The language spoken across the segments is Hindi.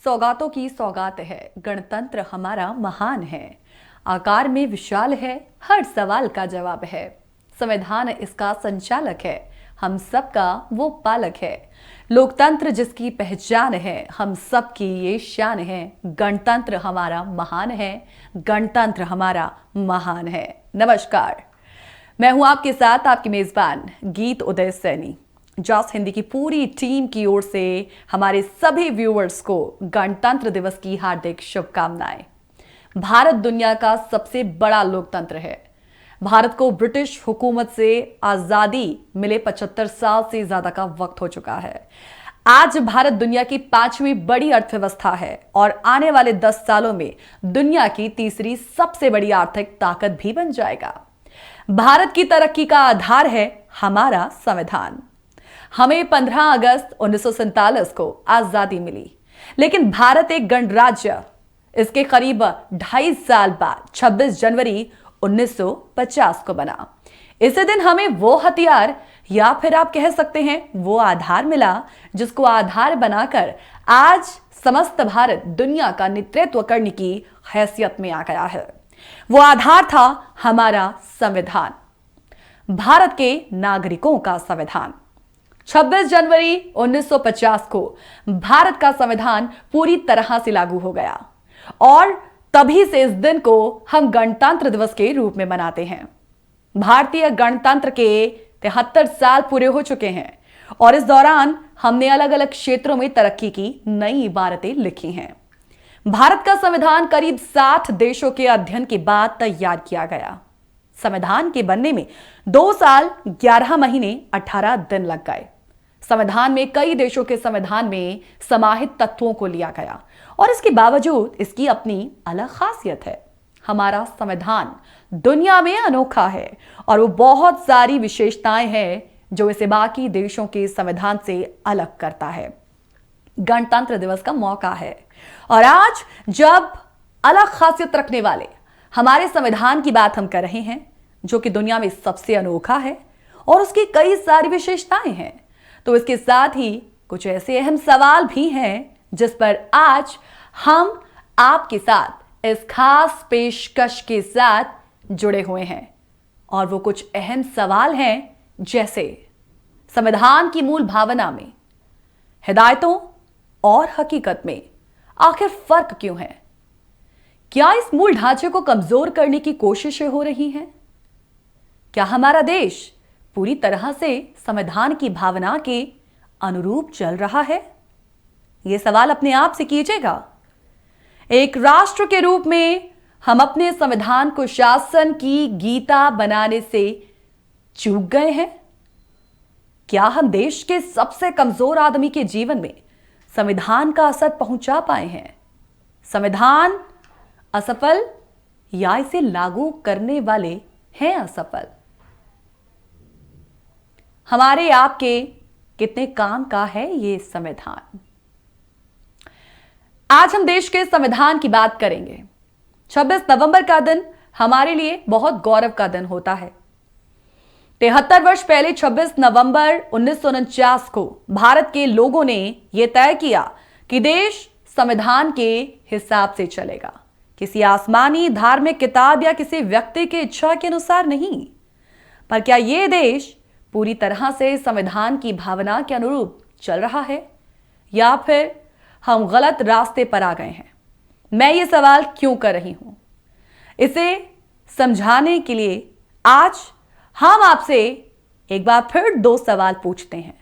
सौगातों की सौगात है, गणतंत्र हमारा महान है। आकार में विशाल है, हर सवाल का जवाब है। संविधान इसका संचालक है, हम सबका वो पालक है। लोकतंत्र जिसकी पहचान है, हम सबकी ये शान है। गणतंत्र हमारा महान है, गणतंत्र हमारा महान है। नमस्कार, मैं हूं आपके साथ आपकी मेजबान गीत उदय सैनी। जॉस हिंदी की पूरी टीम की ओर से हमारे सभी व्यूअर्स को गणतंत्र दिवस की हार्दिक शुभकामनाएं। भारत दुनिया का सबसे बड़ा लोकतंत्र है। भारत को ब्रिटिश हुकूमत से आजादी मिले 75 साल से ज्यादा का वक्त हो चुका है। आज भारत दुनिया की 5वीं बड़ी अर्थव्यवस्था है और आने वाले 10 सालों में दुनिया की तीसरी सबसे बड़ी आर्थिक ताकत भी बन जाएगा। भारत की तरक्की का आधार है हमारा संविधान। हमें 15 अगस्त 1947 को आजादी मिली, लेकिन भारत एक गणराज्य इसके करीब 2.5 साल बाद 26 जनवरी 1950 को बना। इसी दिन हमें वो हथियार या फिर आप कह सकते हैं वो आधार मिला जिसको आधार बनाकर आज समस्त भारत दुनिया का नेतृत्व करने की हैसियत में आ गया है। वो आधार था हमारा संविधान, भारत के नागरिकों का संविधान। 26 जनवरी 1950 को भारत का संविधान पूरी तरह से लागू हो गया और तभी से इस दिन को हम गणतंत्र दिवस के रूप में मनाते हैं। भारतीय गणतंत्र के 73 साल पूरे हो चुके हैं और इस दौरान हमने अलग अलग क्षेत्रों में तरक्की की नई इबारतें लिखी हैं। भारत का संविधान करीब 60 देशों के अध्ययन के बाद तैयार किया गया। संविधान के बनने में 2 साल 11 महीने 18 दिन लग गए। संविधान में कई देशों के संविधान में समाहित तत्वों को लिया गया और इसके बावजूद इसकी अपनी अलग खासियत है। हमारा संविधान दुनिया में अनोखा है और वो बहुत सारी विशेषताएं हैं जो इसे बाकी देशों के संविधान से अलग करता है। गणतंत्र दिवस का मौका है और आज जब अलग खासियत रखने वाले हमारे संविधान की बात हम कर रहे हैं, जो कि दुनिया में सबसे अनोखा है और उसकी कई सारी विशेषताएं हैं, तो इसके साथ ही कुछ ऐसे अहम सवाल भी हैं जिस पर आज हम आपके साथ इस खास पेशकश के साथ जुड़े हुए हैं। और वो कुछ अहम सवाल हैं जैसे संविधान की मूल भावना में, हिदायतों और हकीकत में आखिर फर्क क्यों है? क्या इस मूल ढांचे को कमजोर करने की कोशिशें हो रही हैं? क्या हमारा देश पूरी तरह से संविधान की भावना के अनुरूप चल रहा है? यह सवाल अपने आप से कीजिएगा। एक राष्ट्र के रूप में हम अपने संविधान को शासन की गीता बनाने से चूक गए हैं? क्या हम देश के सबसे कमजोर आदमी के जीवन में संविधान का असर पहुंचा पाए हैं? संविधान असफल या इसे लागू करने वाले हैं असफल? हमारे आपके कितने काम का है ये संविधान? आज हम देश के संविधान की बात करेंगे। 26 नवंबर का दिन हमारे लिए बहुत गौरव का दिन होता है। 73 वर्ष पहले 26 नवंबर 1949 को भारत के लोगों ने यह तय किया कि देश संविधान के हिसाब से चलेगा, किसी आसमानी धार्मिक किताब या किसी व्यक्ति की इच्छा के अनुसार नहीं। पर क्या यह देश पूरी तरह से संविधान की भावना के अनुरूप चल रहा है या फिर हम गलत रास्ते पर आ गए हैं? मैं ये सवाल क्यों कर रही हूं, इसे समझाने के लिए आज हम आपसे एक बार फिर 2 सवाल पूछते हैं।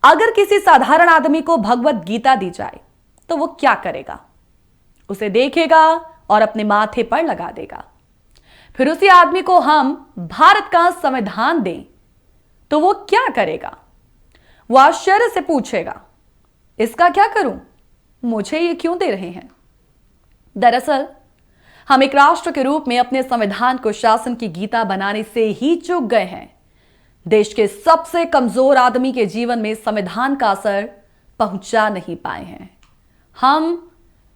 अगर किसी साधारण आदमी को भगवत गीता दी जाए तो वो क्या करेगा? उसे देखेगा और अपने माथे पर लगा देगा। फिर उसी आदमी को हम भारत का संविधान दें तो वो क्या करेगा? वो आश्चर्य से पूछेगा, इसका क्या करूं? मुझे ये क्यों दे रहे हैं? दरअसल हम एक राष्ट्र के रूप में अपने संविधान को शासन की गीता बनाने से ही चूक गए हैं। देश के सबसे कमजोर आदमी के जीवन में संविधान का असर पहुंचा नहीं पाए हैं। हम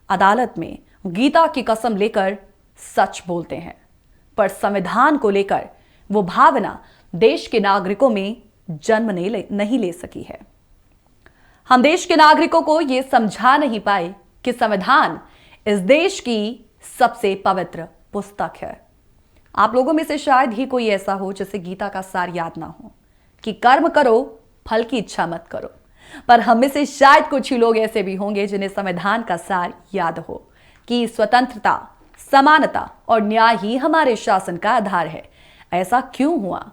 अदालत में गीता की कसम लेकर सच बोलते हैं, पर संविधान को लेकर वो भावना देश के नागरिकों में जन्म नहीं ले सकी है। हम देश के नागरिकों को यह समझा नहीं पाए कि संविधान इस देश की सबसे पवित्र पुस्तक है। आप लोगों में से शायद ही कोई ऐसा हो जिसे गीता का सार याद ना हो कि कर्म करो, फल की इच्छा मत करो। पर हम में से शायद कुछ ही लोग ऐसे भी होंगे जिन्हें संविधान का सार याद हो कि स्वतंत्रता, समानता और न्याय ही हमारे शासन का आधार है। ऐसा क्यों हुआ?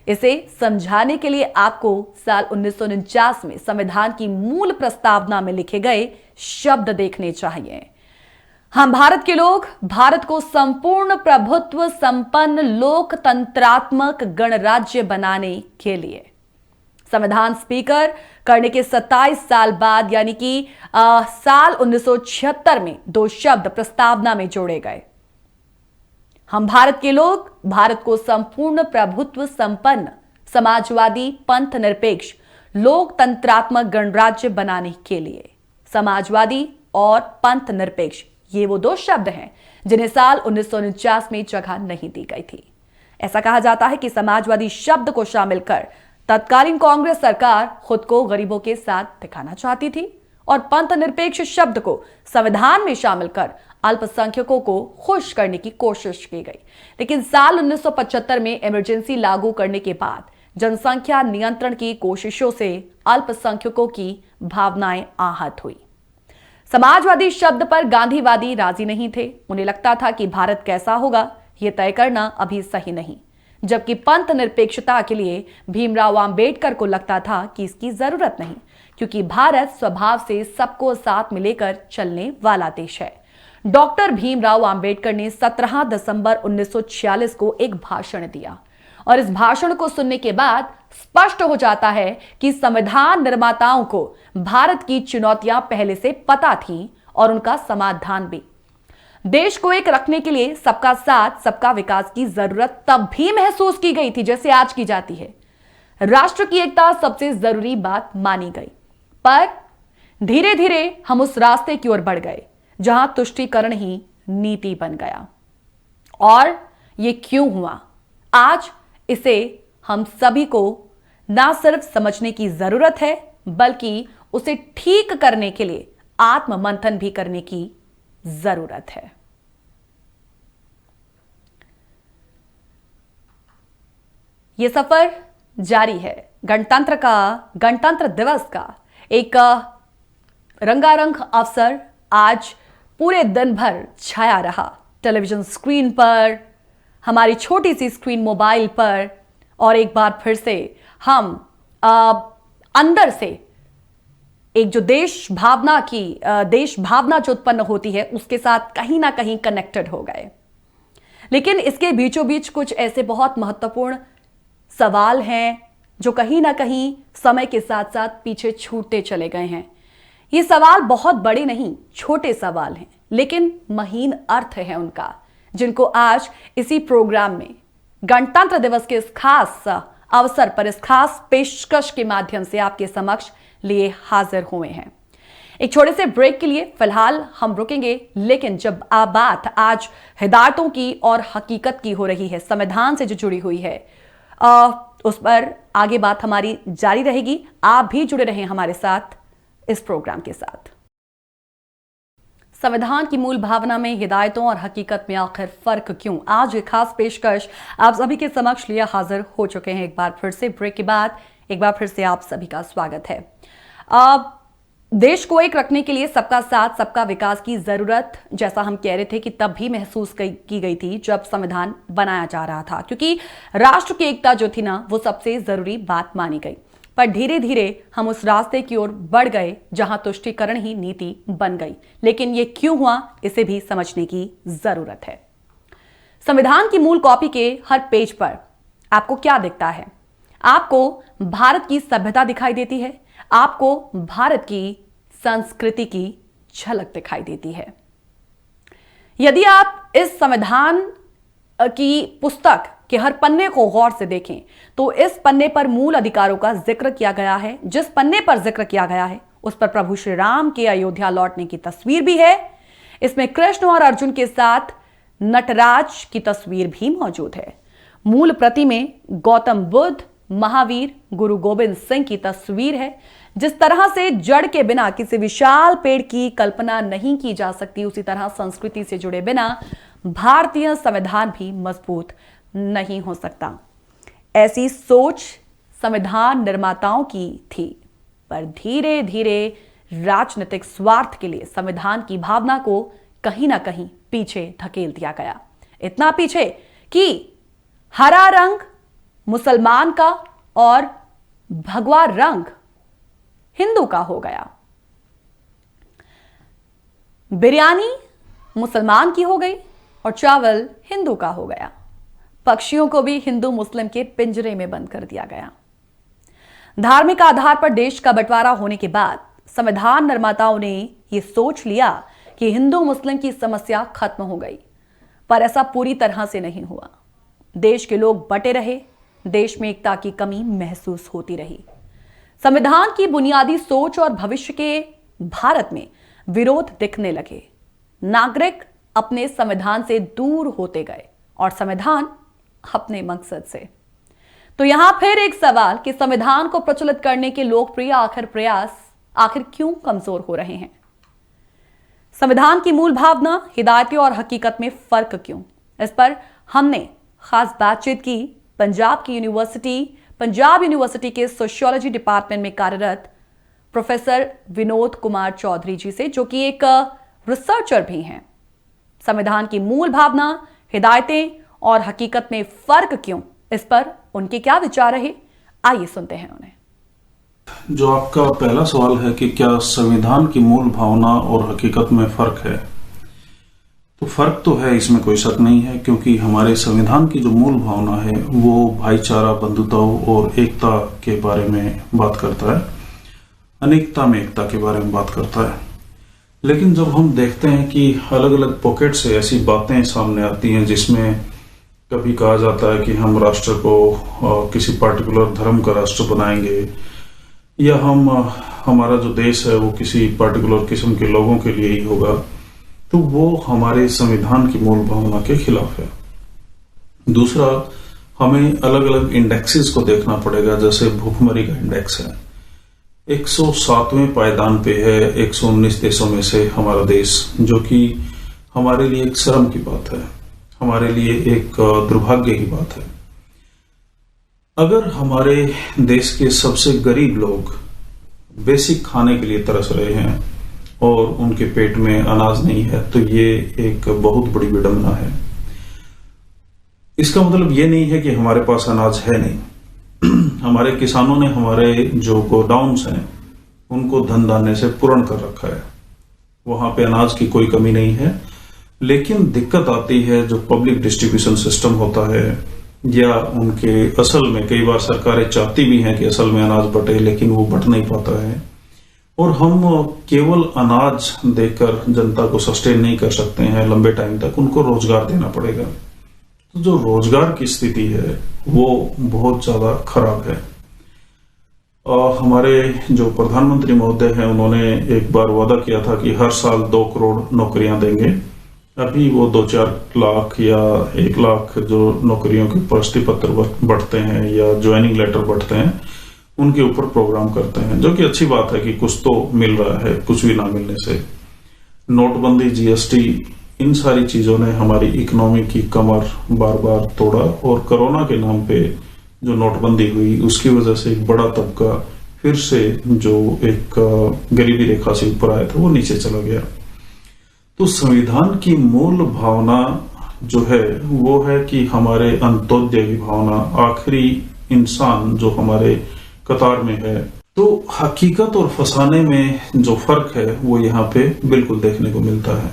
इसे समझाने के लिए आपको साल 1949 में संविधान की मूल प्रस्तावना में लिखे गए शब्द देखने चाहिए। हम भारत के लोग भारत को संपूर्ण प्रभुत्व संपन्न लोकतंत्रात्मक गणराज्य बनाने के लिए संविधान स्पीकर करने के 27 साल बाद यानी कि साल 1976 में 2 शब्द प्रस्तावना में जोड़े गए। हम भारत के लोग भारत को संपूर्ण प्रभुत्व संपन्न समाजवादी पंथ निरपेक्ष लोकतंत्रात्मक गणराज्य बनाने के लिए। समाजवादी और पंथ निरपेक्ष ये वो 2 शब्द हैं जिन्हें साल 1949 में जगह नहीं दी गई थी। ऐसा कहा जाता है कि समाजवादी शब्द को शामिल कर तत्कालीन कांग्रेस सरकार खुद को गरीबों के साथ दिखाना चाहती थी और पंथ निरपेक्ष शब्द को संविधान में शामिल कर अल्पसंख्यकों को खुश करने की कोशिश की गई। लेकिन साल 1975 में इमरजेंसी लागू करने के बाद जनसंख्या नियंत्रण की कोशिशों से अल्पसंख्यकों की भावनाएं आहत हुई। समाजवादी शब्द पर गांधीवादी राजी नहीं थे। उन्हें लगता था कि भारत कैसा होगा यह तय करना अभी सही नहीं, जबकि पंथ निरपेक्षता के लिए भीमराव अंबेडकर को लगता था कि इसकी जरूरत नहीं, क्योंकि भारत स्वभाव से सबको साथ में लेकर चलने वाला देश है। डॉक्टर भीमराव अंबेडकर ने 17 दिसंबर 1946 को एक भाषण दिया और इस भाषण को सुनने के बाद स्पष्ट हो जाता है कि संविधान निर्माताओं को भारत की चुनौतियां पहले से पता थीं और उनका समाधान भी। देश को एक रखने के लिए सबका साथ सबका विकास की जरूरत तब भी महसूस की गई थी जैसे आज की जाती है। राष्ट्र की एकता सबसे जरूरी बात मानी गई, पर धीरे धीरे हम उस रास्ते की ओर बढ़ गए जहां तुष्टीकरण ही नीति बन गया। और यह क्यों हुआ? आज इसे हम सभी को ना सिर्फ समझने की जरूरत है बल्कि उसे ठीक करने के लिए आत्ममंथन भी करने की जरूरत है। यह सफर जारी है। गणतंत्र दिवस का एक रंगारंग अवसर आज पूरे दिन भर छाया रहा। टेलीविजन स्क्रीन पर, हमारी छोटी सी स्क्रीन मोबाइल पर, और एक बार फिर से हम अंदर से एक जो देश भावना जो उत्पन्न होती है उसके साथ कहीं ना कहीं कनेक्टेड हो गए। लेकिन इसके बीचों बीच कुछ ऐसे बहुत महत्वपूर्ण सवाल हैं जो कहीं ना कहीं समय के साथ साथ पीछे छूटते चले गए हैं। ये सवाल बहुत बड़े नहीं, छोटे सवाल हैं, लेकिन महीन अर्थ है उनका, जिनको आज इसी प्रोग्राम में गणतंत्र दिवस के इस खास अवसर पर, इस खास पेशकश के माध्यम से आपके समक्ष लिए हाजिर हुए हैं। एक छोटे से ब्रेक के लिए फिलहाल हम रुकेंगे, लेकिन जब बात आज हिदायतों की और हकीकत की हो रही है, संविधान से जो जुड़ी हुई है, उस पर आगे बात हमारी जारी रहेगी। आप भी जुड़े रहें हमारे साथ इस प्रोग्राम के साथ। संविधान की मूल भावना में हिदायतों और हकीकत में आखिर फर्क क्यों? आज एक खास पेशकश आप सभी के समक्ष लिए हाजिर हो चुके हैं। एक बार फिर से ब्रेक के बाद एक बार फिर से आप सभी का स्वागत है। देश को एक रखने के लिए सबका साथ सबका विकास की जरूरत, जैसा हम कह रहे थे कि तब भी महसूस की गई थी जब संविधान बनाया जा रहा था, क्योंकि राष्ट्र की एकता जो थी ना, वो सबसे जरूरी बात मानी गई। पर धीरे धीरे हम उस रास्ते की ओर बढ़ गए जहां तुष्टीकरण ही नीति बन गई। लेकिन ये क्यों हुआ, इसे भी समझने की जरूरत है। संविधान की मूल कॉपी के हर पेज पर आपको क्या दिखता है? आपको भारत की सभ्यता दिखाई देती है, आपको भारत की संस्कृति की झलक दिखाई देती है। यदि आप इस संविधान की पुस्तक के हर पन्ने को गौर से देखें तो इस पन्ने पर मूल अधिकारों का जिक्र किया गया है। जिस पन्ने पर जिक्र किया गया है उस पर प्रभु श्री राम के अयोध्या लौटने की तस्वीर भी है। इसमें कृष्ण और अर्जुन के साथ नटराज की तस्वीर भी मौजूद है। मूल प्रति में गौतम बुद्ध, महावीर, गुरु गोविंद सिंह की तस्वीर है, जिस तरह से जड़ के बिना किसी विशाल पेड़ की कल्पना नहीं की जा सकती, उसी तरह संस्कृति से जुड़े बिना भारतीय संविधान भी मजबूत नहीं हो सकता। ऐसी सोच संविधान निर्माताओं की थी, पर धीरे धीरे राजनीतिक स्वार्थ के लिए संविधान की भावना को कहीं ना कहीं पीछे धकेल दिया गया। इतना पीछे कि हरा रंग मुसलमान का और भगवा रंग हिंदू का हो गया। बिरयानी मुसलमान की हो गई और चावल हिंदू का हो गया। पक्षियों को भी हिंदू मुस्लिम के पिंजरे में बंद कर दिया गया। धार्मिक आधार पर देश का बंटवारा होने के बाद संविधान निर्माताओं ने यह सोच लिया कि हिंदू मुस्लिम की समस्या खत्म हो गई, पर ऐसा पूरी तरह से नहीं हुआ। देश के लोग बटे रहे, देश में एकता की कमी महसूस होती रही। संविधान की बुनियादी सोच और भविष्य के भारत में विरोध दिखने लगे। नागरिक अपने संविधान से दूर होते गए और संविधान अपने मकसद से। तो यहां फिर एक सवाल कि संविधान को प्रचलित करने के लोकप्रिय प्रयास आखिर क्यों कमजोर हो रहे हैं? संविधान की मूल भावना, हिदायतें और हकीकत में फर्क क्यों? इस पर हमने खास बातचीत की पंजाब यूनिवर्सिटी के सोशियोलॉजी डिपार्टमेंट में कार्यरत प्रोफेसर विनोद कुमार चौधरी जी से, जो कि एक रिसर्चर भी हैं। संविधान की मूल भावना, हिदायतें और हकीकत में फर्क क्यों, इस पर उनके क्या विचार रहे, आइए सुनते हैं उन्हें। जो आपका पहला सवाल है कि क्या संविधान की मूल भावना और हकीकत में फर्क है, तो फर्क तो है, इसमें कोई शक नहीं है, क्योंकि हमारे संविधान की जो मूल भावना है वो भाईचारा, बंधुता और एकता के बारे में बात करता है, अनेकता में एकता के बारे में बात करता है। लेकिन जब हम देखते हैं कि अलग अलग पॉकेट से ऐसी बातें सामने आती हैं जिसमें कभी कहा जाता है कि हम राष्ट्र को किसी पार्टिकुलर धर्म का राष्ट्र बनाएंगे, या हमारा जो देश है वो किसी पार्टिकुलर किस्म के लोगों के लिए ही होगा, तो वो हमारे संविधान की मूल भावना के खिलाफ है। दूसरा, हमें अलग अलग इंडेक्सेस को देखना पड़ेगा। जैसे भूखमरी का इंडेक्स है, 107वें पायदान पे है 119 देशों में से हमारा देश, जो कि हमारे लिए एक शर्म की बात है, हमारे लिए एक दुर्भाग्य की बात है। अगर हमारे देश के सबसे गरीब लोग बेसिक खाने के लिए तरस रहे हैं और उनके पेट में अनाज नहीं है, तो ये एक बहुत बड़ी विडंबना है। इसका मतलब ये नहीं है कि हमारे पास अनाज है नहीं। हमारे किसानों ने हमारे जो गोडाउन्स हैं उनको धन धान्य से पूर्ण कर रखा है, वहां पे अनाज की कोई कमी नहीं है। लेकिन दिक्कत आती है जो पब्लिक डिस्ट्रीब्यूशन सिस्टम होता है, या उनके असल में कई बार सरकारें चाहती भी हैं कि असल में अनाज बटे, लेकिन वो बट नहीं पाता है, और हम केवल अनाज देकर जनता को सस्टेन नहीं कर सकते हैं लंबे टाइम तक, उनको रोजगार देना पड़ेगा। तो जो रोजगार की स्थिति है वो बहुत ज्यादा खराब है। हमारे जो प्रधानमंत्री महोदय हैं उन्होंने एक बार वादा किया था कि हर साल 2 करोड़ नौकरियां देंगे। अभी वो 2-4 लाख या 1 लाख जो नौकरियों के प्रशस्ति पत्र बढ़ते हैं या ज्वाइनिंग लेटर बढ़ते हैं, उनके ऊपर प्रोग्राम करते हैं, जो कि अच्छी बात है कि कुछ तो मिल रहा है, कुछ भी ना मिलने से। नोटबंदी, जीएसटी, इन सारी चीजों ने हमारी इकोनॉमी की कमर बार बार तोड़ा, और कोरोना के नाम पे जो नोटबंदी हुई उसकी वजह से एक बड़ा तबका फिर से जो एक गरीबी रेखा से ऊपर आया था वो नीचे चला गया। तो संविधान की मूल भावना जो है वो है कि हमारे अंत्योदय की भावना, आखिरी इंसान जो हमारे कतार में है। तो हकीकत और फसाने में जो फर्क है वो यहाँ पे बिल्कुल देखने को मिलता है।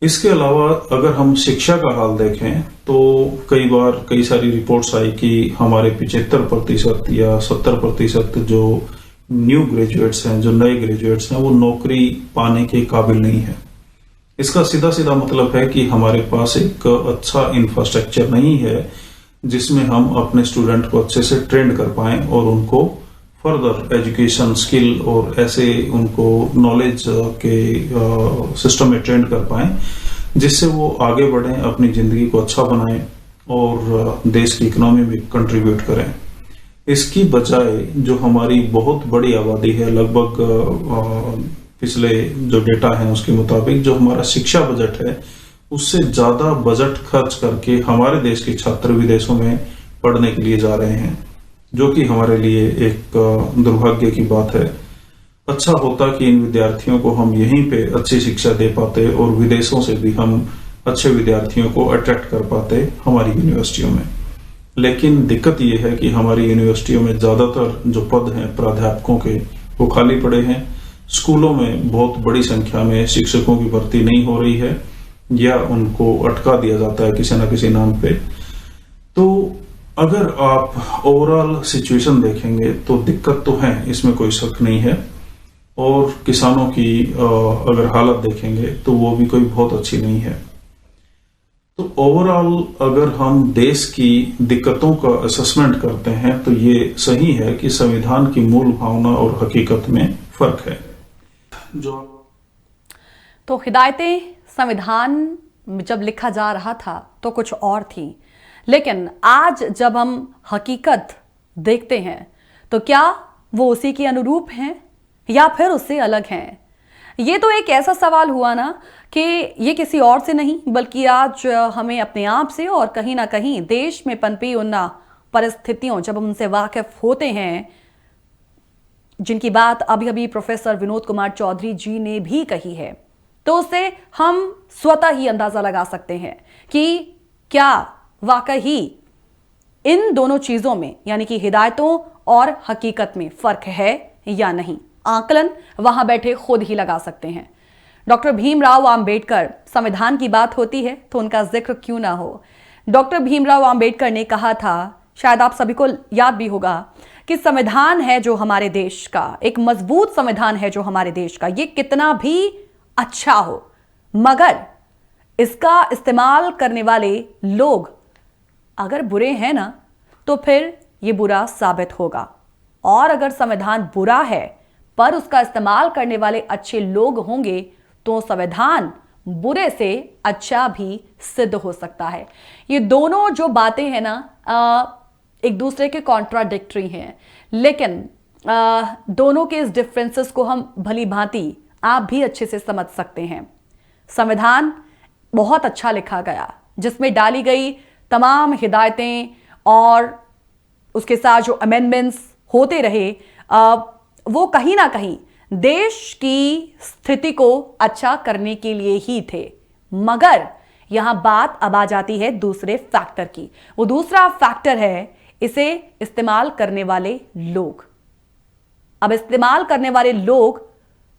इसके अलावा अगर हम शिक्षा का हाल देखें तो कई बार कई सारी रिपोर्ट्स आई कि हमारे 75% या 70% जो न्यू ग्रेजुएट्स हैं, जो नए ग्रेजुएट्स हैं, वो नौकरी पाने के काबिल नहीं है। इसका सीधा सीधा मतलब है कि हमारे पास एक अच्छा इंफ्रास्ट्रक्चर नहीं है जिसमें हम अपने स्टूडेंट को अच्छे से ट्रेन कर पाएं और उनको फर्दर एजुकेशन, स्किल और ऐसे उनको नॉलेज के सिस्टम में ट्रेन कर पाएं जिससे वो आगे बढ़ें, अपनी जिंदगी को अच्छा बनाएं और देश की इकोनॉमी में कंट्रीब्यूट करें। इसकी बजाय जो हमारी बहुत बड़ी आबादी है, लगभग पिछले जो डेटा है उसके मुताबिक जो हमारा शिक्षा बजट है उससे ज्यादा बजट खर्च करके हमारे देश के छात्र विदेशों में पढ़ने के लिए जा रहे हैं, जो कि हमारे लिए एक दुर्भाग्य की बात है। अच्छा होता कि इन विद्यार्थियों को हम यहीं पे अच्छी शिक्षा दे पाते और विदेशों से भी हम अच्छे विद्यार्थियों को अट्रैक्ट कर पाते हमारी यूनिवर्सिटियों में। लेकिन दिक्कत यह है कि हमारी यूनिवर्सिटियों में ज्यादातर जो पद हैं प्राध्यापकों के वो खाली पड़े हैं। स्कूलों में बहुत बड़ी संख्या में शिक्षकों की भर्ती नहीं हो रही है या उनको अटका दिया जाता है किसी न किसी नाम पे। तो अगर आप ओवरऑल सिचुएशन देखेंगे तो दिक्कत तो है, इसमें कोई शक नहीं है। और किसानों की अगर हालत देखेंगे तो वो भी कोई बहुत अच्छी नहीं है। तो ओवरऑल अगर हम देश की दिक्कतों का असेसमेंट करते हैं तो ये सही है कि संविधान की मूल भावना और हकीकत में फर्क है। तो हिदायतें संविधान में जब लिखा जा रहा था तो कुछ और थी, लेकिन आज जब हम हकीकत देखते हैं तो क्या वो उसी के अनुरूप हैं या फिर उससे अलग हैं? ये तो एक ऐसा सवाल हुआ ना कि ये किसी और से नहीं बल्कि आज हमें अपने आप से और कहीं ना कहीं देश में पनपी उन परिस्थितियों जब हम उनसे वाकिफ होते हैं, जिनकी बात अभी अभी प्रोफेसर विनोद कुमार चौधरी जी ने भी कही है, तो उससे हम स्वतः ही अंदाजा लगा सकते हैं कि क्या वाकई इन दोनों चीजों में यानी कि हिदायतों और हकीकत में फर्क है या नहीं। आकलन वहां बैठे खुद ही लगा सकते हैं। डॉक्टर भीमराव अंबेडकर, संविधान की बात होती है तो उनका जिक्र क्यों ना हो। डॉक्टर भीमराव अंबेडकर ने कहा था, शायद आप सभी को याद भी होगा, कि संविधान है जो हमारे देश का, एक मजबूत संविधान है जो हमारे देश का, ये कितना भी अच्छा हो मगर इसका इस्तेमाल करने वाले लोग अगर बुरे हैं ना तो फिर ये बुरा साबित होगा। और अगर संविधान बुरा है पर उसका इस्तेमाल करने वाले अच्छे लोग होंगे तो संविधान बुरे से अच्छा भी सिद्ध हो सकता है। ये दोनों जो बातें हैं ना एक दूसरे के कॉन्ट्राडिक्टरी हैं, लेकिन दोनों के इस डिफरेंसेस को हम भली भांति आप भी अच्छे से समझ सकते हैं। संविधान बहुत अच्छा लिखा गया जिसमें डाली गई तमाम हिदायतें और उसके साथ जो अमेंडमेंट्स होते रहे वो कहीं ना कहीं देश की स्थिति को अच्छा करने के लिए ही थे। मगर यहां बात अब आ जाती है दूसरे फैक्टर की। वो दूसरा फैक्टर है इसे इस्तेमाल करने वाले लोग। अब इस्तेमाल करने वाले लोग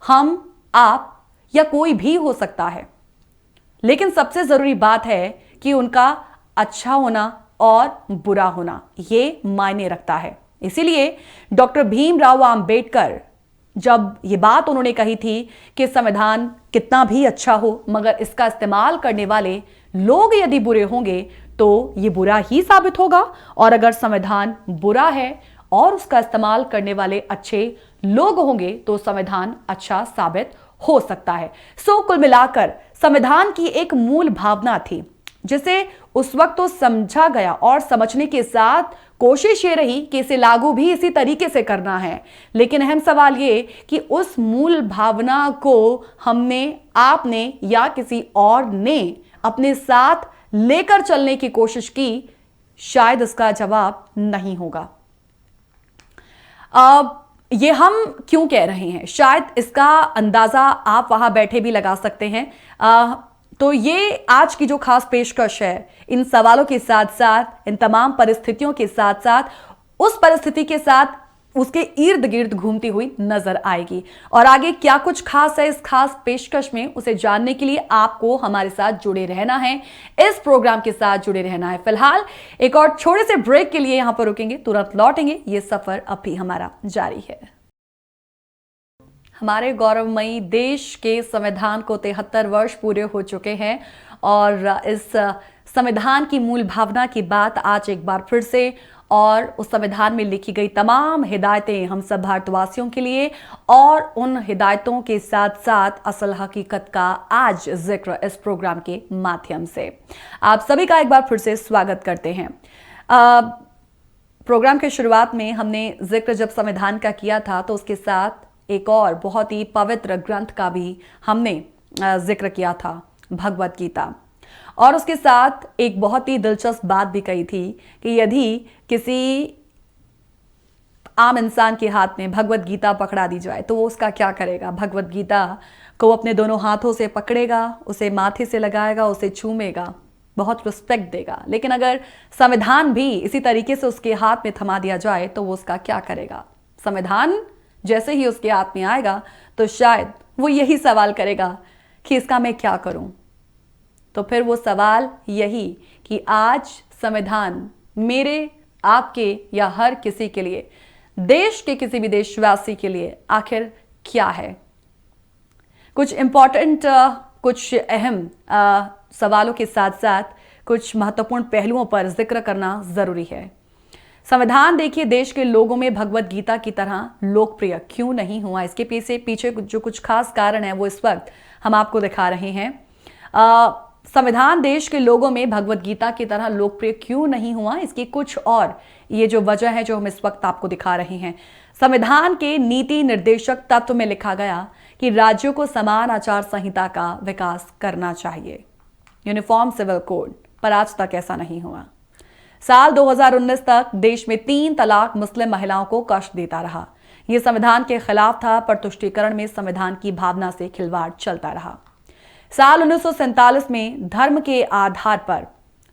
हम, आप या कोई भी हो सकता है, लेकिन सबसे जरूरी बात है कि उनका अच्छा होना और बुरा होना ये मायने रखता है। इसीलिए डॉक्टर भीमराव अंबेडकर जब ये बात उन्होंने कही थी कि संविधान कितना भी अच्छा हो मगर इसका इस्तेमाल करने वाले लोग यदि बुरे होंगे तो ये बुरा ही साबित होगा, और अगर संविधान बुरा है और उसका इस्तेमाल करने वाले अच्छे लोग होंगे तो संविधान अच्छा साबित हो सकता है। सो कुल मिलाकर संविधान की एक मूल भावना थी जिसे उस वक्त तो समझा गया और समझने के साथ कोशिश ये रही कि इसे लागू भी इसी तरीके से करना है। लेकिन अहम सवाल ये कि उस मूल भावना को हमने, आपने या किसी और ने अपने साथ लेकर चलने की कोशिश की, शायद इसका जवाब नहीं होगा। ये हम क्यों कह रहे हैं, शायद इसका अंदाजा आप वहां बैठे भी लगा सकते हैं। तो ये आज की जो खास पेशकश है, इन सवालों के साथ साथ, इन तमाम परिस्थितियों के साथ साथ, उस परिस्थिति के साथ उसके इर्द गिर्द घूमती हुई नजर आएगी। और आगे क्या कुछ खास है इस खास पेशकश में, उसे जानने के लिए आपको हमारे साथ जुड़े रहना है, इस प्रोग्राम के साथ जुड़े रहना है। फिलहाल एक और छोटे से ब्रेक के लिए यहां पर रुकेंगे, तुरंत लौटेंगे। ये सफर अब भी हमारा जारी है। हमारे गौरवमयी देश के संविधान को 73 वर्ष पूरे हो चुके हैं और इस संविधान की मूल भावना की बात आज एक बार फिर से, और उस संविधान में लिखी गई तमाम हिदायतें हम सब भारतवासियों के लिए, और उन हिदायतों के साथ साथ असल हकीकत का आज जिक्र इस प्रोग्राम के माध्यम से। आप सभी का एक बार फिर से स्वागत करते हैं। प्रोग्राम के शुरुआत में हमने जिक्र जब संविधान का किया था तो उसके साथ एक और बहुत ही पवित्र ग्रंथ का भी हमने जिक्र किया था, भगवत गीता। और उसके साथ एक बहुत ही दिलचस्प बात भी कही थी कि यदि किसी आम इंसान के हाथ में भगवत गीता पकड़ा दी जाए तो वो उसका क्या करेगा। भगवत गीता को अपने दोनों हाथों से पकड़ेगा, उसे माथे से लगाएगा, उसे छूमेगा, बहुत रिस्पेक्ट देगा। लेकिन अगर संविधान भी इसी तरीके से उसके हाथ में थमा दिया जाए तो वो उसका क्या करेगा। संविधान जैसे ही उसके हाथ में आएगा तो शायद वो यही सवाल करेगा कि इसका मैं क्या करूं। तो फिर वो सवाल यही कि आज संविधान मेरे, आपके या हर किसी के लिए, देश के किसी भी देशवासी के लिए आखिर क्या है। कुछ इंपॉर्टेंट, कुछ अहम सवालों के साथ साथ कुछ महत्वपूर्ण पहलुओं पर जिक्र करना जरूरी है। संविधान देखिए देश के लोगों में भगवत गीता की तरह लोकप्रिय क्यों नहीं हुआ, इसके पीछे जो कुछ खास कारण है वो इस वक्त हम आपको दिखा रहे हैं। संविधान देश के लोगों में भगवत गीता की तरह लोकप्रिय क्यों नहीं हुआ, इसकी कुछ और ये जो वजह है जो हम इस वक्त आपको दिखा रहे हैं। संविधान के नीति निर्देशक तत्व में लिखा गया कि राज्यों को समान आचार संहिता का विकास करना चाहिए, यूनिफॉर्म सिविल कोड, पर आज तक ऐसा नहीं हुआ। साल 2019 तक देश में 3 तलाक मुस्लिम महिलाओं को कष्ट देता रहा। यह संविधान के खिलाफ था, पर तुष्टीकरण में संविधान की भावना से खिलवाड़ चलता रहा। साल 1947 में धर्म के आधार पर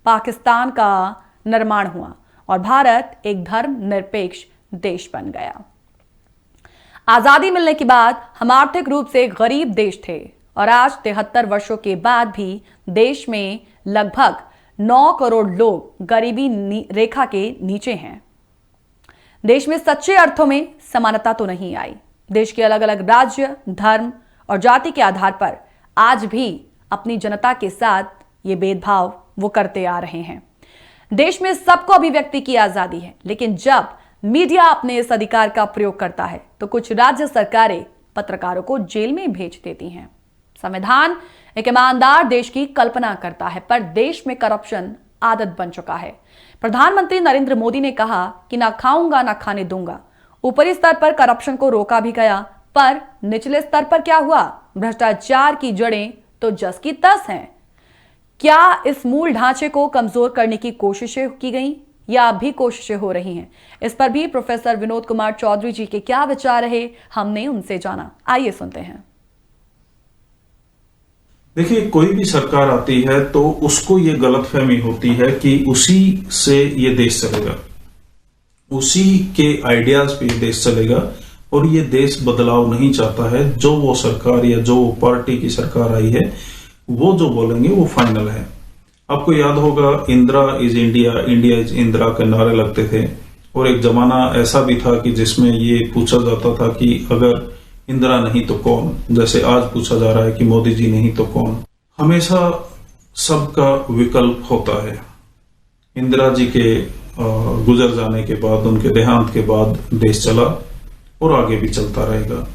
पाकिस्तान का निर्माण हुआ और भारत एक धर्मनिरपेक्ष देश बन गया। आजादी मिलने के बाद हम आर्थिक रूप से गरीब देश थे और आज 73 वर्षों के बाद भी देश में लगभग 9 करोड़ लोग गरीबी रेखा के नीचे हैं। देश में सच्चे अर्थों में समानता तो नहीं आई। देश के अलग अलग राज्य, धर्म और जाति के आधार पर आज भी अपनी जनता के साथ ये भेदभाव वो करते आ रहे हैं। देश में सबको अभिव्यक्ति की आजादी है, लेकिन जब मीडिया अपने इस अधिकार का प्रयोग करता है तो कुछ राज्य सरकारें पत्रकारों को जेल में भेज देती हैं। संविधान एक ईमानदार देश की कल्पना करता है, पर देश में करप्शन आदत बन चुका है। प्रधानमंत्री नरेंद्र मोदी ने कहा कि ना खाऊंगा ना खाने दूंगा। ऊपरी स्तर पर करप्शन को रोका भी गया, पर निचले स्तर पर क्या हुआ? भ्रष्टाचार की जड़ें तो जस की तस हैं। क्या इस मूल ढांचे को कमजोर करने की कोशिशें की गई या अब भी कोशिशें हो रही हैं? इस पर भी प्रोफेसर विनोद कुमार चौधरी जी के क्या विचार रहे, हमने उनसे जाना। आइए सुनते हैं। देखिए, कोई भी सरकार आती है तो उसको ये गलतफहमी होती है कि उसी से ये देश चलेगा, उसी के आइडियाज पे ये देश चलेगा और ये देश बदलाव नहीं चाहता है। जो वो सरकार या जो वो पार्टी की सरकार आई है वो जो बोलेंगे वो फाइनल है। आपको याद होगा Indira is India, India is Indira के नारे लगते थे और एक जमाना ऐसा भी था कि जिसमें ये पूछा जाता था कि अगर इंदिरा नहीं तो कौन, जैसे आज पूछा जा रहा है कि मोदी जी नहीं तो कौन। हमेशा सबका विकल्प होता है। इंदिरा जी के गुजर जाने के बाद, उनके देहांत के बाद देश चला और आगे भी चलता रहेगा।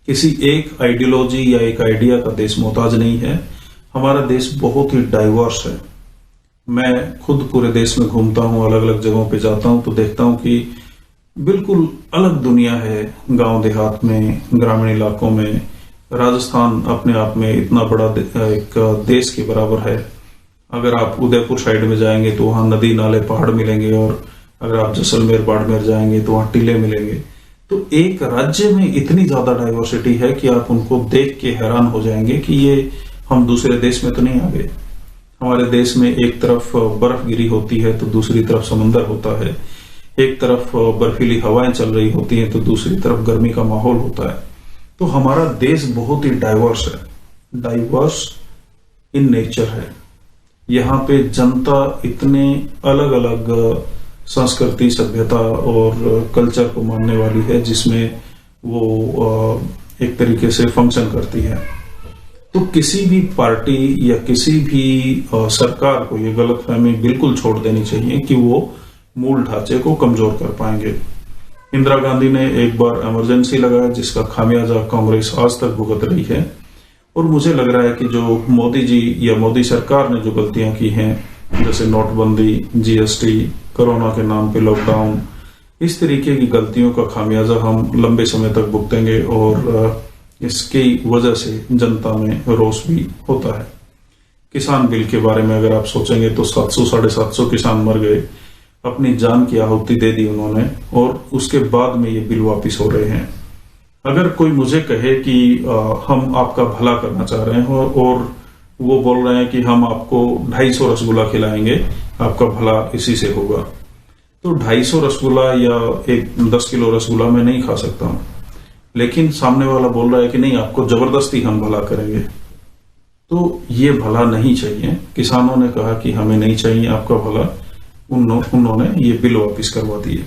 किसी एक आइडियोलॉजी या एक आइडिया का देश मोहताज नहीं है। हमारा देश बहुत ही डाइवर्स है। मैं खुद पूरे देश में घूमता हूं, अलग अलग जगहों पे जाता हूं तो देखता हूं कि बिल्कुल अलग दुनिया है। गांव देहात में, ग्रामीण इलाकों में, राजस्थान अपने आप में इतना बड़ा एक देश के बराबर है। अगर आप उदयपुर साइड में जाएंगे तो वहां नदी नाले पहाड़ मिलेंगे और अगर आप जैसलमेर बाड़मेर जाएंगे तो वहां टीले मिलेंगे। तो एक राज्य में इतनी ज्यादा डाइवर्सिटी है कि आप उनको देख के हैरान हो जाएंगे कि ये हम दूसरे देश में तो नहीं आ गए। हमारे देश में एक तरफ बर्फ गिरी होती है तो दूसरी तरफ समंदर होता है, एक तरफ बर्फीली हवाएं चल रही होती हैं तो दूसरी तरफ गर्मी का माहौल होता है। तो हमारा देश बहुत ही डाइवर्स है, डाइवर्स इन नेचर है। यहाँ पे जनता इतने अलग अलग संस्कृति, सभ्यता और कल्चर को मानने वाली है जिसमें वो एक तरीके से फंक्शन करती है। तो किसी भी पार्टी या किसी भी सरकार को ये गलतफहमी बिल्कुल छोड़ देनी चाहिए कि वो मूल ढांचे को कमजोर कर पाएंगे। इंदिरा गांधी ने एक बार इमरजेंसी लगाया जिसका खामियाजा कांग्रेस आज तक भुगत रही है। और मुझे लग रहा है कि जो मोदी जी या मोदी सरकार ने जो गलतियां की हैं, जैसे नोटबंदी, जीएसटी, कोरोना के नाम पे लॉकडाउन, इस तरीके की गलतियों का खामियाजा हम लंबे समय तक भुगतेंगे और इसकी वजह से जनता में रोष भी होता है। किसान बिल के बारे में अगर आप सोचेंगे तो 700-750 किसान मर गए, अपनी जान की आहुति दे दी उन्होंने, और उसके बाद में ये बिल वापिस हो रहे हैं। अगर कोई मुझे कहे कि हम आपका भला करना चाह रहे हैं और वो बोल रहे हैं कि हम आपको 250 रसगुल्ला खिलाएंगे, आपका भला इसी से होगा, तो 250 रसगुल्ला या 10 किलो रसगुल्ला मैं नहीं खा सकता हूं। लेकिन सामने वाला बोल रहा है कि नहीं, आपको जबरदस्ती हम भला करेंगे, तो ये भला नहीं चाहिए। किसानों ने कहा कि हमें नहीं चाहिए आपका भला, उन्होंने ये बिल वापिस करवा दिए।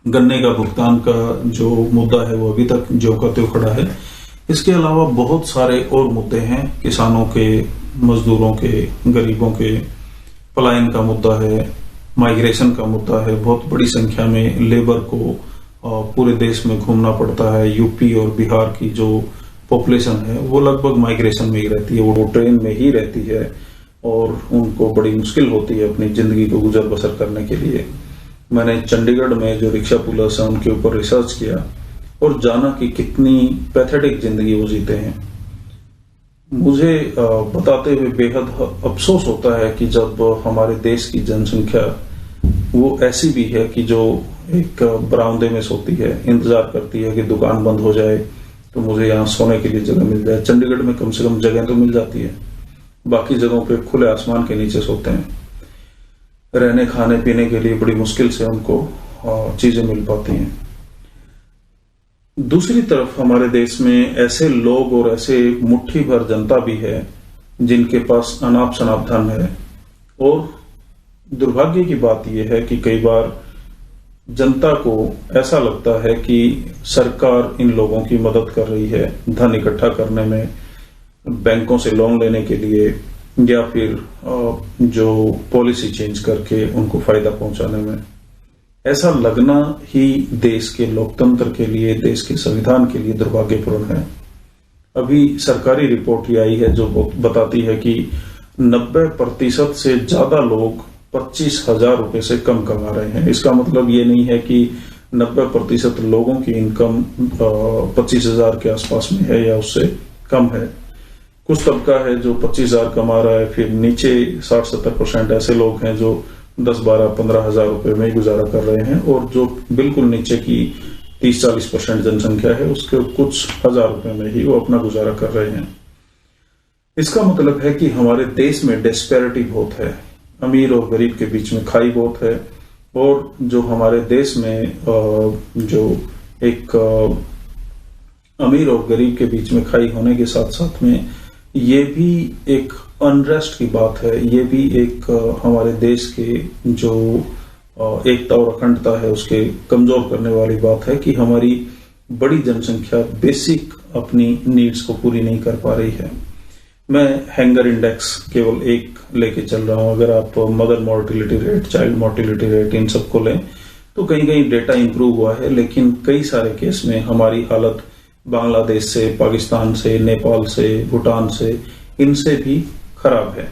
गन्ने का भुगतान का जो मुद्दा है वो अभी तक ज्यों का त्यों खड़ा है। इसके अलावा बहुत सारे और मुद्दे हैं, किसानों के, मजदूरों के, गरीबों के, पलायन का मुद्दा है, माइग्रेशन का मुद्दा है। बहुत बड़ी संख्या में लेबर को पूरे देश में घूमना पड़ता है। यूपी और बिहार की जो पॉपुलेशन है वो लगभग माइग्रेशन में ही रहती है, वो ट्रेन में ही रहती है और उनको बड़ी मुश्किल होती है अपनी जिंदगी को गुजर बसर करने के लिए। मैंने चंडीगढ़ में जो रिक्शा पुलर्स हैं उनके ऊपर रिसर्च किया और जाना कि कितनी पैथेटिक जिंदगी वो जीते हैं। मुझे बताते हुए बेहद अफसोस होता है कि जब हमारे देश की जनसंख्या वो ऐसी भी है कि जो एक बरामदे में सोती है, इंतजार करती है कि दुकान बंद हो जाए तो मुझे यहाँ सोने के लिए जगह मिल जाए। चंडीगढ़ में कम से कम जगह तो मिल जाती है, बाकी जगहों पे खुले आसमान के नीचे सोते हैं। रहने खाने पीने के लिए बड़ी मुश्किल से उनको चीजें मिल पाती हैं। दूसरी तरफ हमारे देश में ऐसे लोग और ऐसे मुट्ठी भर जनता भी है जिनके पास अनाप शनाप धन है, और दुर्भाग्य की बात यह है कि कई बार जनता को ऐसा लगता है कि सरकार इन लोगों की मदद कर रही है धन इकट्ठा करने में, बैंकों से लोन लेने के लिए, या फिर जो पॉलिसी चेंज करके उनको फायदा पहुंचाने में। ऐसा लगना ही देश के लोकतंत्र के लिए, देश के संविधान के लिए दुर्भाग्यपूर्ण है। अभी सरकारी रिपोर्ट ये आई है जो बताती है कि 90% से ज्यादा लोग 25,000 रुपए से कम कमा रहे हैं। इसका मतलब ये नहीं है कि 90% लोगों की इनकम 25,000 के आसपास में है या उससे कम है। कुछ तबका है जो 25,000 कमा रहा है, फिर नीचे 60-70% ऐसे लोग हैं जो 10-12-15,000 रुपए में ही गुजारा कर रहे हैं, और जो बिल्कुल नीचे की 30-40% जनसंख्या है उसके कुछ हजार रुपए में ही वो अपना गुजारा कर रहे हैं। इसका मतलब है कि हमारे देश में डिस्पैरिटी बहुत है, अमीर और गरीब के बीच में खाई बहुत है, और जो हमारे देश में जो एक अमीर और गरीब के बीच में खाई होने के साथ साथ में ये भी एक अनरेस्ट की बात है। ये भी एक हमारे देश के जो एकता और अखंडता है उसके कमजोर करने वाली बात है कि हमारी बड़ी जनसंख्या बेसिक अपनी नीड्स को पूरी नहीं कर पा रही है। मैं हैंगर इंडेक्स केवल एक लेके चल रहा हूं। अगर आप mother mortality rate, child mortality rate, इन सबको लें तो कहीं कहीं डेटा इंप्रूव हुआ है, लेकिन कई सारे केस में हमारी हालत बांग्लादेश से, पाकिस्तान से, नेपाल से, भूटान से, इनसे भी खराब है।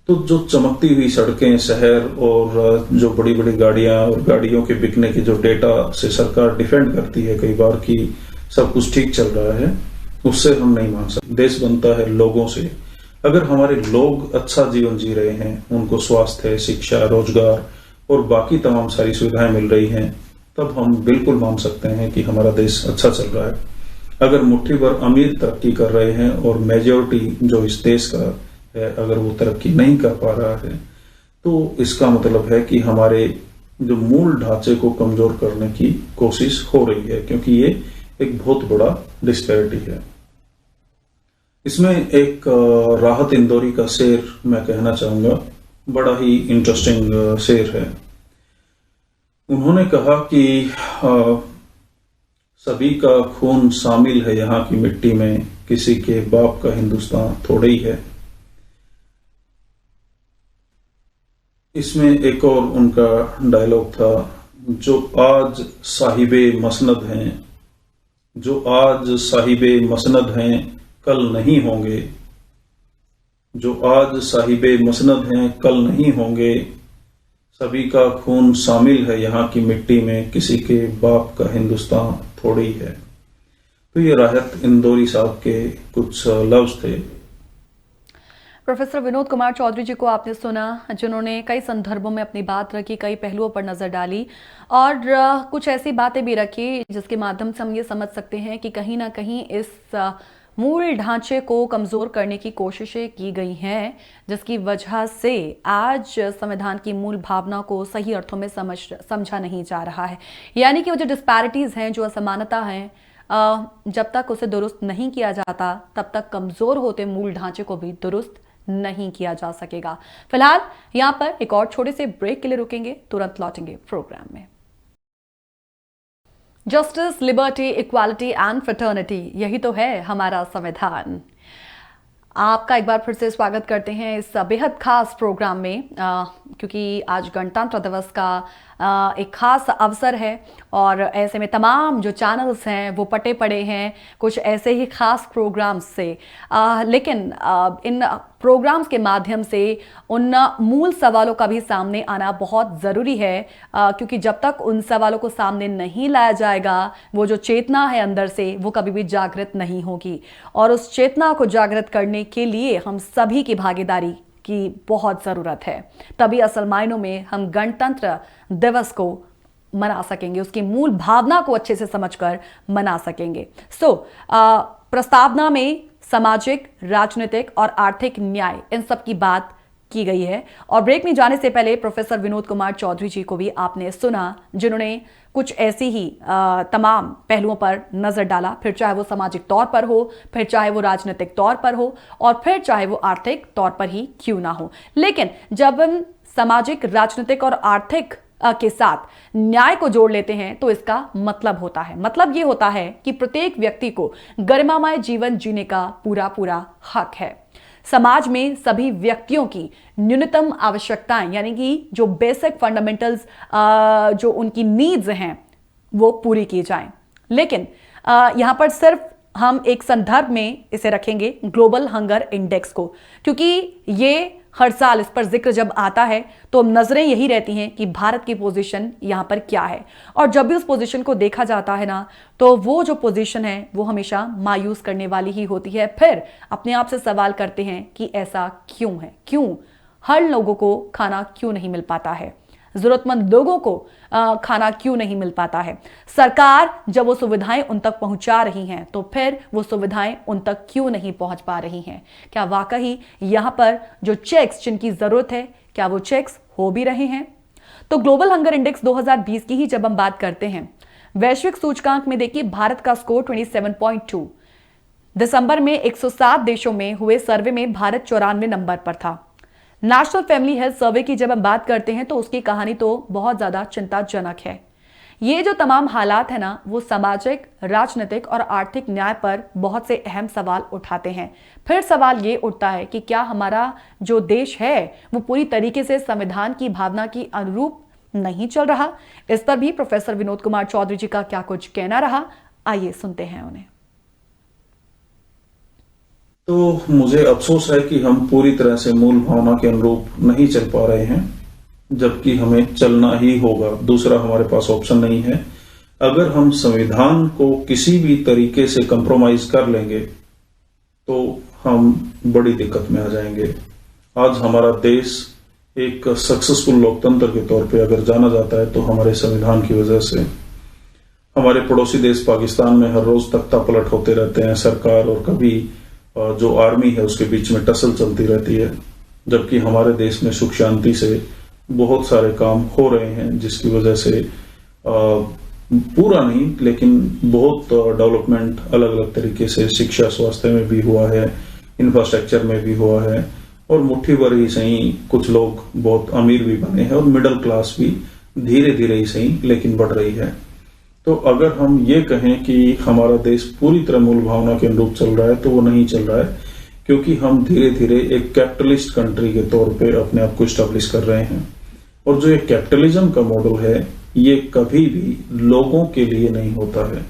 तो जो चमकती हुई सड़कें, शहर और जो बड़ी बड़ी गाड़ियां और गाड़ियों के बिकने के जो डेटा से सरकार डिफेंड करती है कई बार कि सब कुछ ठीक चल रहा है, उससे हम नहीं मान सकते। देश बनता है लोगों से। अगर हमारे लोग अच्छा जीवन जी रहे हैं, उनको स्वास्थ्य, शिक्षा, रोजगार और बाकी तमाम सारी सुविधाएं मिल रही हैं, तब हम बिल्कुल मान सकते हैं कि हमारा देश अच्छा चल रहा है। अगर मुट्ठी भर अमीर तरक्की कर रहे हैं और मेजॉरिटी जो इस देश का है अगर वो तरक्की नहीं कर पा रहा है, तो इसका मतलब है कि हमारे जो मूल ढांचे को कमजोर करने की कोशिश हो रही है, क्योंकि ये एक बहुत बड़ा डिस्पैरिटी है। इसमें एक राहत इंदौरी का शेर मैं कहना चाहूंगा, बड़ा ही इंटरेस्टिंग शेर है। उन्होंने कहा कि सभी का खून शामिल है यहाँ की मिट्टी में, किसी के बाप का हिंदुस्तान थोड़ा ही है। इसमें एक और उनका डायलॉग था, जो आज साहिबे मसनद हैं, जो आज साहिबे मसनद हैं कल नहीं होंगे, जो आज साहिबे मसनद हैं कल नहीं होंगे, सभी का खून शामिल है यहाँ की मिट्टी में, किसी के बाप का हिंदुस्तान थोड़ी है। तो ये राहत इंदौरी साहब के कुछ लफ्ज थे। प्रोफेसर विनोद कुमार चौधरी जी को आपने सुना, जिन्होंने कई संदर्भों में अपनी बात रखी, कई पहलुओं पर नजर डाली और कुछ ऐसी बातें भी रखी जिसके माध्यम से हम ये समझ सकते हैं कि कहीं ना कहीं इस मूल ढांचे को कमजोर करने की कोशिशें की गई हैं, जिसकी वजह से आज संविधान की मूल भावना को सही अर्थों में समझा नहीं जा रहा है। यानी कि वो जो डिस्पैरिटीज हैं, जो असमानता है, जब तक उसे दुरुस्त नहीं किया जाता तब तक कमजोर होते मूल ढांचे को भी दुरुस्त नहीं किया जा सकेगा। फिलहाल यहां पर एक और छोटे से ब्रेक के लिए रुकेंगे, तुरंत लौटेंगे प्रोग्राम में। Justice, liberty, equality and fraternity, यही तो है हमारा संविधान। आपका एक बार फिर से स्वागत करते हैं इस बेहद खास प्रोग्राम में, क्योंकि आज गणतंत्र दिवस का एक खास अवसर है और ऐसे में तमाम जो चैनल्स हैं वो पटे पड़े हैं कुछ ऐसे ही खास प्रोग्राम्स से, लेकिन इन प्रोग्राम्स के माध्यम से उन मूल सवालों का भी सामने आना बहुत ज़रूरी है, क्योंकि जब तक उन सवालों को सामने नहीं लाया जाएगा वो जो चेतना है अंदर से वो कभी भी जागृत नहीं होगी। और उस चेतना को जागृत करने के लिए हम सभी की भागीदारी की बहुत ज़रूरत है, तभी असल मायनों में हम गणतंत्र दिवस को मना सकेंगे, उसकी मूल भावना को अच्छे से समझकर मना सकेंगे। प्रस्तावना में सामाजिक, राजनीतिक और आर्थिक न्याय, इन सब की बात की गई है। और ब्रेक में जाने से पहले प्रोफेसर विनोद कुमार चौधरी जी को भी आपने सुना, जिन्होंने कुछ ऐसी ही तमाम पहलुओं पर नजर डाला, फिर चाहे वो सामाजिक तौर पर हो, फिर चाहे वो राजनीतिक तौर पर हो और फिर चाहे वो आर्थिक तौर पर ही क्यों ना हो। लेकिन जब हम सामाजिक, राजनीतिक और आर्थिक के साथ न्याय को जोड़ लेते हैं तो इसका मतलब होता है, मतलब ये होता है कि प्रत्येक व्यक्ति को गरिमामय जीवन जीने का पूरा पूरा हक है। समाज में सभी व्यक्तियों की न्यूनतम आवश्यकताएं, यानी कि जो बेसिक फंडामेंटल्स, जो उनकी नीड्स हैं वो पूरी की जाएं। लेकिन यहां पर सिर्फ हम एक संदर्भ में इसे रखेंगे, ग्लोबल हंगर इंडेक्स को, क्योंकि ये हर साल इस पर जिक्र जब आता है तो नजरें यही रहती हैं कि भारत की पोजीशन यहां पर क्या है। और जब भी उस पोजीशन को देखा जाता है ना, तो वो जो पोजीशन है वो हमेशा मायूस करने वाली ही होती है। फिर अपने आप से सवाल करते हैं कि ऐसा क्यों है, क्यों हर लोगों को खाना क्यों नहीं मिल पाता है, जरूरतमंद लोगों को खाना क्यों नहीं मिल पाता है। सरकार जब वो सुविधाएं उन तक पहुंचा रही हैं तो फिर वो सुविधाएं उन तक क्यों नहीं पहुंच पा रही हैं। क्या वाकई यहां पर जो चेक्स जिनकी जरूरत है, क्या वो चेक्स हो भी रहे हैं? तो ग्लोबल हंगर इंडेक्स 2020 की ही जब हम बात करते हैं, वैश्विक सूचकांक में देखिए भारत का स्कोर 27.2। दिसंबर में 107 देशों में हुए सर्वे में भारत 94 नंबर पर था। नेशनल फैमिली हेल्थ सर्वे की जब हम बात करते हैं तो उसकी कहानी तो बहुत ज्यादा चिंताजनक है। ये जो तमाम हालात है ना, वो सामाजिक, राजनीतिक और आर्थिक न्याय पर बहुत से अहम सवाल उठाते हैं। फिर सवाल ये उठता है कि क्या हमारा जो देश है वो पूरी तरीके से संविधान की भावना की अनुरूप नहीं चल रहा। इस पर भी प्रोफेसर विनोद कुमार चौधरी जी का क्या कुछ कहना रहा, आइए सुनते हैं उन्हें। तो मुझे अफसोस है कि हम पूरी तरह से मूल भावना के अनुरूप नहीं चल पा रहे हैं, जबकि हमें चलना ही होगा, दूसरा हमारे पास ऑप्शन नहीं है। अगर हम संविधान को किसी भी तरीके से कंप्रोमाइज कर लेंगे तो हम बड़ी दिक्कत में आ जाएंगे। आज हमारा देश एक सक्सेसफुल लोकतंत्र के तौर पे अगर जाना जाता है तो हमारे संविधान की वजह से। हमारे पड़ोसी देश पाकिस्तान में हर रोज तख्ता पलट होते रहते हैं, सरकार और कभी जो आर्मी है उसके बीच में टसल चलती रहती है, जबकि हमारे देश में सुख शांति से बहुत सारे काम हो रहे हैं, जिसकी वजह से पूरा नहीं लेकिन बहुत डेवलपमेंट अलग अलग तरीके से शिक्षा, स्वास्थ्य में भी हुआ है, इंफ्रास्ट्रक्चर में भी हुआ है और मुट्ठी भर ही सही कुछ लोग बहुत अमीर भी बने हैं और मिडिल क्लास भी धीरे धीरे ही सही लेकिन बढ़ रही है। तो अगर हम ये कहें कि हमारा देश पूरी तरह मूल भावना के अनुरूप चल रहा है तो वो नहीं चल रहा है, क्योंकि हम धीरे धीरे एक कैपिटलिस्ट कंट्री के तौर पे अपने आप को स्टैब्लिश कर रहे हैं। और जो एक कैपिटलिज्म का मॉडल है ये कभी भी लोगों के लिए नहीं होता है,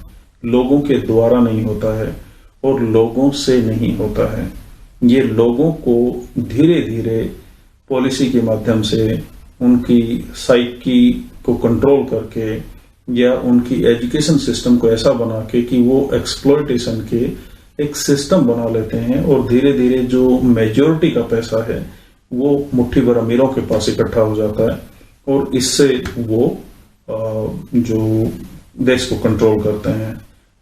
लोगों के द्वारा नहीं होता है और लोगों से नहीं होता है। ये लोगों को धीरे धीरे पॉलिसी के माध्यम से, उनकी साइकी को कंट्रोल करके या उनकी एजुकेशन सिस्टम को ऐसा बना के वो एक्सप्लॉयटेशन के एक सिस्टम बना लेते हैं और धीरे धीरे जो मेजॉरिटी का पैसा है वो मुट्ठी भर अमीरों के पास इकट्ठा हो जाता है और इससे वो जो देश को कंट्रोल करते हैं।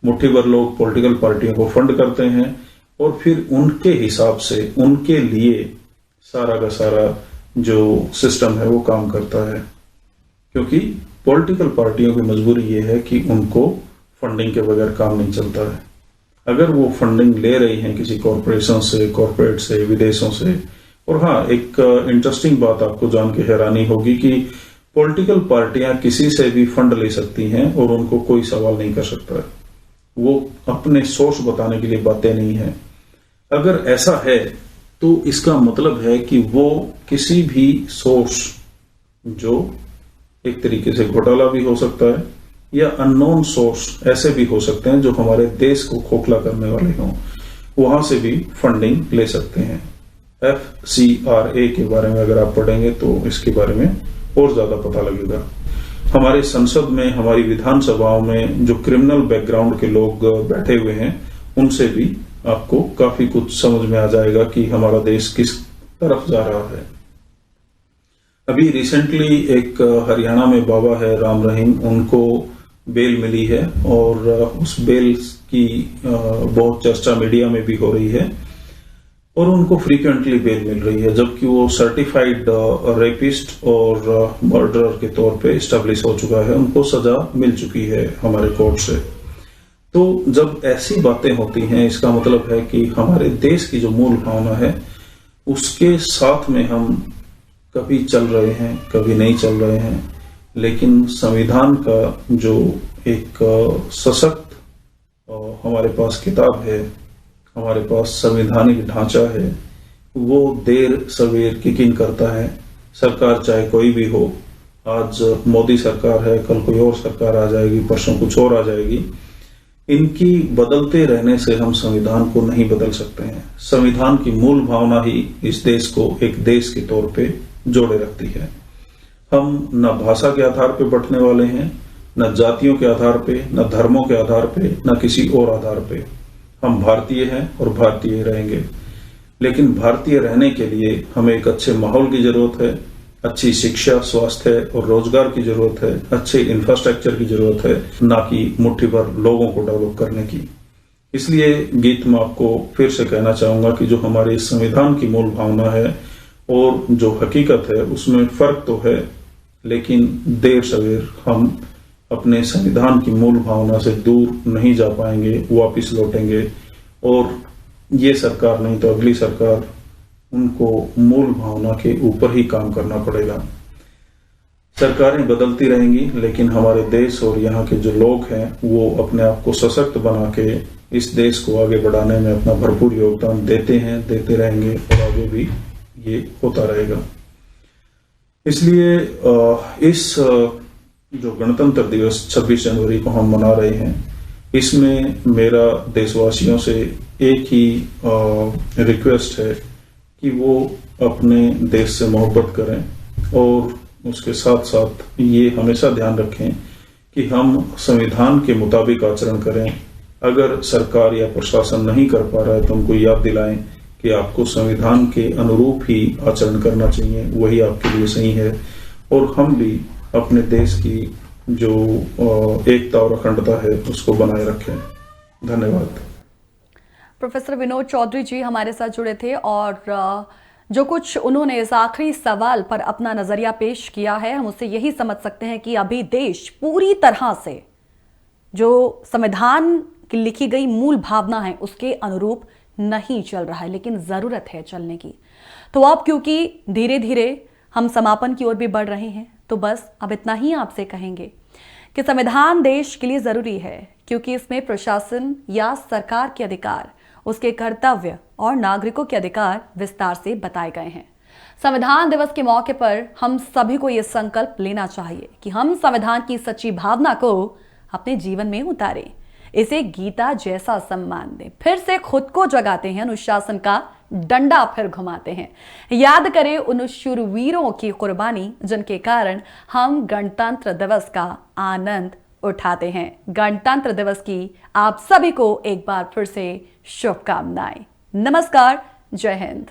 मुट्ठी भर लोग पॉलिटिकल पार्टियों को फंड करते हैं और फिर उनके हिसाब से उनके लिए सारा का सारा जो सिस्टम है वो काम करता है, क्योंकि पॉलिटिकल पार्टियों की मजबूरी ये है कि उनको फंडिंग के बगैर काम नहीं चलता है। अगर वो फंडिंग ले रही हैं किसी कॉरपोरेशन से, कॉरपोरेट से, विदेशों से, और हाँ, एक इंटरेस्टिंग बात आपको जान के हैरानी होगी कि पॉलिटिकल पार्टियां किसी से भी फंड ले सकती हैं और उनको कोई सवाल नहीं कर सकता है। वो अपने सोर्स बताने के लिए बातें नहीं है। अगर ऐसा है तो इसका मतलब है कि वो किसी भी सोर्स, जो एक तरीके से घोटाला भी हो सकता है या अननोन सोर्स ऐसे भी हो सकते हैं जो हमारे देश को खोखला करने वाले हों, वहां से भी फंडिंग ले सकते हैं। FCRA के बारे में अगर आप पढ़ेंगे तो इसके बारे में और ज्यादा पता लगेगा। हमारे संसद में, हमारी विधानसभाओं में जो क्रिमिनल बैकग्राउंड के लोग बैठे हुए हैं, उनसे भी आपको काफी कुछ समझ में आ जाएगा कि हमारा देश किस तरफ जा रहा है। अभी रिसेंटली एक हरियाणा में बाबा है राम रहीम, उनको बेल मिली है और उस बेल की बहुत चर्चा मीडिया में भी हो रही है और उनको फ्रीक्वेंटली बेल मिल रही है, जबकि वो सर्टिफाइड रेपिस्ट और मर्डरर के तौर पे एस्टेब्लिश हो चुका है, उनको सजा मिल चुकी है हमारे कोर्ट से। तो जब ऐसी बातें होती हैं, इसका मतलब है कि हमारे देश की जो मूल भावना है उसके साथ में हम कभी चल रहे हैं, कभी नहीं चल रहे हैं, लेकिन संविधान का जो एक सशक्त हमारे पास किताब है, हमारे पास संवैधानिक ढांचा है, वो देर सवेर किक इन करता है। सरकार चाहे कोई भी हो, आज मोदी सरकार है, कल कोई और सरकार आ जाएगी, परसों कुछ और आ जाएगी, इनकी बदलते रहने से हम संविधान को नहीं बदल सकते हैं। संविधान की मूल भावना ही इस देश को एक देश के तौर पे जोड़े रखती है। हम न भाषा के आधार पे बंटने वाले हैं, न जातियों के आधार पे, न धर्मों के आधार पे, न किसी और आधार पे। हम भारतीय हैं और भारतीय रहेंगे, लेकिन भारतीय रहने के लिए हमें एक अच्छे माहौल की जरूरत है, अच्छी शिक्षा, स्वास्थ्य और रोजगार की जरूरत है, अच्छे इंफ्रास्ट्रक्चर की जरूरत है, ना कि मुट्ठी भर लोगों को डेवलप करने की। इसलिए गीत में आपको फिर से कहना चाहूंगा कि जो हमारे संविधान की मूल भावना है और जो हकीकत है उसमें फर्क तो है, लेकिन देर सवेर हम अपने संविधान की मूल भावना से दूर नहीं जा पाएंगे, वापिस लौटेंगे और ये सरकार नहीं तो अगली सरकार, उनको मूल भावना के ऊपर ही काम करना पड़ेगा। सरकारें बदलती रहेंगी, लेकिन हमारे देश और यहाँ के जो लोग हैं वो अपने आप को सशक्त बना के इस देश को आगे बढ़ाने में अपना भरपूर योगदान देते हैं, देते रहेंगे और आगे भी ये होता रहेगा। इसलिए इस जो गणतंत्र दिवस 26 जनवरी को हम मना रहे हैं, इसमें मेरा देशवासियों से एक ही रिक्वेस्ट है कि वो अपने देश से मोहब्बत करें और उसके साथ साथ ये हमेशा ध्यान रखें कि हम संविधान के मुताबिक आचरण करें। अगर सरकार या प्रशासन नहीं कर पा रहा है तो उनको याद दिलाएं कि आपको संविधान के अनुरूप ही आचरण करना चाहिए, वही आपके लिए सही है। और हम भी अपने देश की जो एकता और अखंडता है उसको बनाए रखें। धन्यवाद। प्रोफेसर विनोद चौधरी जी हमारे साथ जुड़े थे और जो कुछ उन्होंने इस आखिरी सवाल पर अपना नजरिया पेश किया है, हम उससे यही समझ सकते हैं कि अभी देश पूरी तरह से जो संविधान की लिखी गई मूल भावना है उसके अनुरूप नहीं चल रहा है, लेकिन जरूरत है चलने की। तो अब क्योंकि धीरे धीरे हम समापन की ओर भी बढ़ रहे हैं, तो बस अब इतना ही आपसे कहेंगे कि संविधान देश के लिए जरूरी है, क्योंकि इसमें प्रशासन या सरकार के अधिकार, उसके कर्तव्य और नागरिकों के अधिकार विस्तार से बताए गए हैं। संविधान दिवस के मौके पर हम सभी को यह संकल्प लेना चाहिए कि हम संविधान की सच्ची भावना को अपने जीवन में उतारें, इसे गीता जैसा सम्मान दें। फिर से खुद को जगाते हैं अनुशासन का डंडा फिर घुमाते हैं। याद करें उन शूरवीरों की कुर्बानी जिनके कारण हम गणतंत्र दिवस का आनंद उठाते हैं। गणतंत्र दिवस की आप सभी को एक बार फिर से शुभकामनाएं। नमस्कार, जय हिंद।